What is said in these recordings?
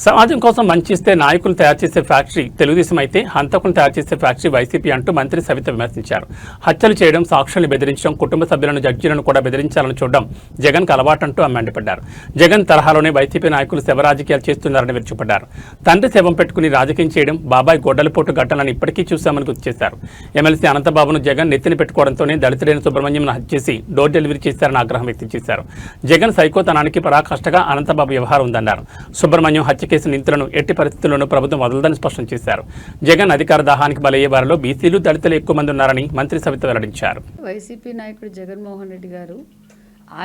సమాజం కోసం మంచిస్తే నాయకులు తయారు చేసే ఫ్యాక్టరీ తెలుగుదేశం అయితే హంతకులు తయారు చేసే ఫ్యాక్టరీ వైసీపీ అంటూ మంత్రి సవిత విమర్శించారు. హత్యలు చేయడం, సాక్షుల్ని బెదిరించడం, కుటుంబ సభ్యులను, జడ్జీలను కూడా బెదిరించాలని చూడడం జగన్కు అలవాటంటూ మండిపడ్డారు. జగన్ తరహాలోనే వైసీపీ నాయకులు శవ రాజకీయాలు చేస్తున్నారని విరుచుపడ్డారు. తండ్రి శవం పెట్టుకుని రాజకీయం చేయడం, బాబాయ్ గొడ్డలిపోటు ఘటనలను ఇప్పటికీ చూశామని గుర్తు చేశారు. ఎమ్మెల్సీ అనంతబాబును జగన్ నెత్తిన పెట్టుకోవడంతోనే దళితుడైన సుబ్రహ్మణ్యంను హత్య చేసి డోర్ డెలివరీ చేశారని ఆగ్రహం వ్యక్తం చేశారు. జగన్ సైకోతనానికి పరాకాష్ఠగా అనంతబాబు వ్యవహారం ఉందన్నారు. సుబ్రహ్మణ్యం హత్య కేసు నిందితులను ఎట్టి పరిస్థితుల్లోనూ ప్రభుత్వం వదలదని స్పష్టం చేశారు. జగన్ అధికార దాహానికి బలయ్యే వారిలో బీసీలు, దళితులు ఎక్కువ మంది ఉన్నారని మంత్రి సవిత వెల్లడించారు. వైసీపీ నాయకుడు జగన్మోహన్ రెడ్డి గారు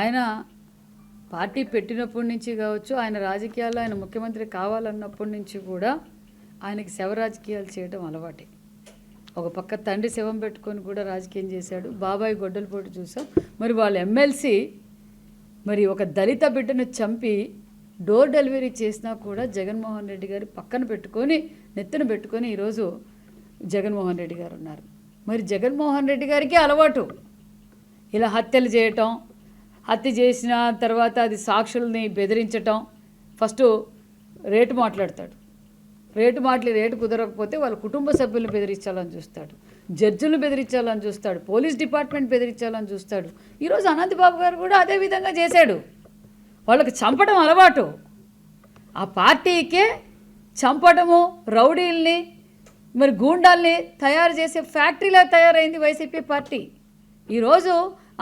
ఆయన పార్టీ పెట్టినప్పటి నుంచి కావచ్చు, ఆయన రాజకీయాల్లో ఆయన ముఖ్యమంత్రి కావాలన్నప్పటి నుంచి కూడా ఆయనకి శవ రాజకీయాలు చేయడం అలవాటే. ఒక పక్క తండ్రి శవం పెట్టుకొని కూడా రాజకీయం చేశాడు. బాబాయ్ గొడ్డల పోటు చూసాం. మరి వాళ్ళ ఎమ్మెల్సీ మరి ఒక దళిత బిడ్డను చంపి డోర్ డెలివరీ చేసినా కూడా జగన్మోహన్ రెడ్డి గారు పక్కన పెట్టుకొని, నెత్తిన పెట్టుకొని ఈరోజు జగన్మోహన్ రెడ్డి గారు ఉన్నారు. మరి జగన్మోహన్ రెడ్డి గారికి అలవాటు ఇలా హత్యలు చేయటం, హత్య చేసిన తర్వాత అది సాక్షుల్ని బెదిరించటం. ఫస్ట్ రేటు మాట్లాడతాడు, రేటు కుదరకపోతే వాళ్ళ కుటుంబ సభ్యులను బెదిరించాలని చూస్తాడు, జడ్జిలను బెదిరించాలని చూస్తాడు, పోలీస్ డిపార్ట్మెంట్ బెదిరించాలని చూస్తాడు. ఈరోజు అనంతబాబు గారు కూడా అదే విధంగా చేశాడు. వాళ్ళకి చంపడం అలవాటు. ఆ పార్టీకే చంపడము, రౌడీల్ని మరి గూండాల్ని తయారు చేసే ఫ్యాక్టరీలా తయారైంది వైసీపీ పార్టీ. ఈరోజు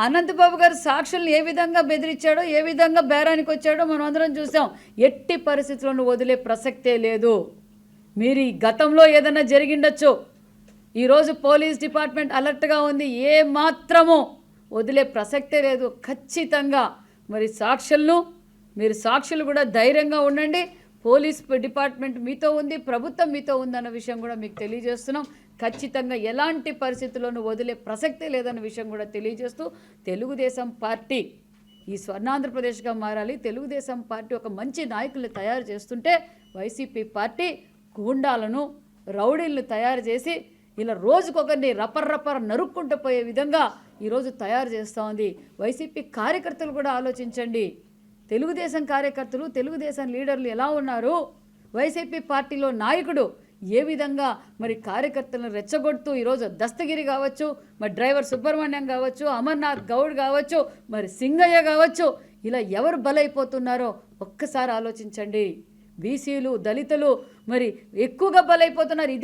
అనంతబాబు గారు సాక్షుల్ని ఏ విధంగా బెదిరించాడో, ఏ విధంగా బేరానికి వచ్చాడో మనం అందరం చూసాం. ఎట్టి పరిస్థితులను వదిలే ప్రసక్తే లేదు. మీరు ఈ గతంలో ఏదైనా జరిగిండొచ్చు. ఈరోజు పోలీస్ డిపార్ట్మెంట్ అలర్ట్గా ఉంది. ఏ మాత్రము వదిలే ప్రసక్తే లేదు. ఖచ్చితంగా మరి సాక్షులు కూడా ధైర్యంగా ఉండండి. పోలీస్ డిపార్ట్మెంట్ మీతో ఉంది, ప్రభుత్వం మీతో ఉందన్న విషయం కూడా మీకు తెలియజేస్తున్నాం. ఖచ్చితంగా ఎలాంటి పరిస్థితుల్లోనూ వదిలే ప్రసక్తే లేదన్న విషయం కూడా తెలియజేస్తూ, తెలుగుదేశం పార్టీ ఈ స్వర్ణాంధ్రప్రదేశ్గా మారాలి. తెలుగుదేశం పార్టీ ఒక మంచి నాయకుల్ని తయారు చేస్తుంటే వైసీపీ పార్టీ గూండాలను, రౌడీలను తయారు చేసి ఇలా రోజుకొకరిని రపర్రపర నరుక్కుంటూ పోయే విధంగా ఈరోజు తయారు చేస్తూ ఉంది. వైసీపీ కార్యకర్తలు కూడా ఆలోచించండి. తెలుగుదేశం కార్యకర్తలు, తెలుగుదేశం లీడర్లు ఎలా ఉన్నారు, వైసీపీ పార్టీలో నాయకుడు ఏ విధంగా మరి కార్యకర్తలను రెచ్చగొడుతూ ఈరోజు దస్తగిరి కావచ్చు, మరి డ్రైవర్ సుబ్రహ్మణ్యం కావచ్చు, అమర్నాథ్ గౌడ్ కావచ్చు, మరి సింగయ్య కావచ్చు, ఇలా ఎవరు బలైపోతున్నారో ఒక్కసారి ఆలోచించండి. బీసీలు, దళితులు మరి ఎక్కువగా బలైపోతున్నారు.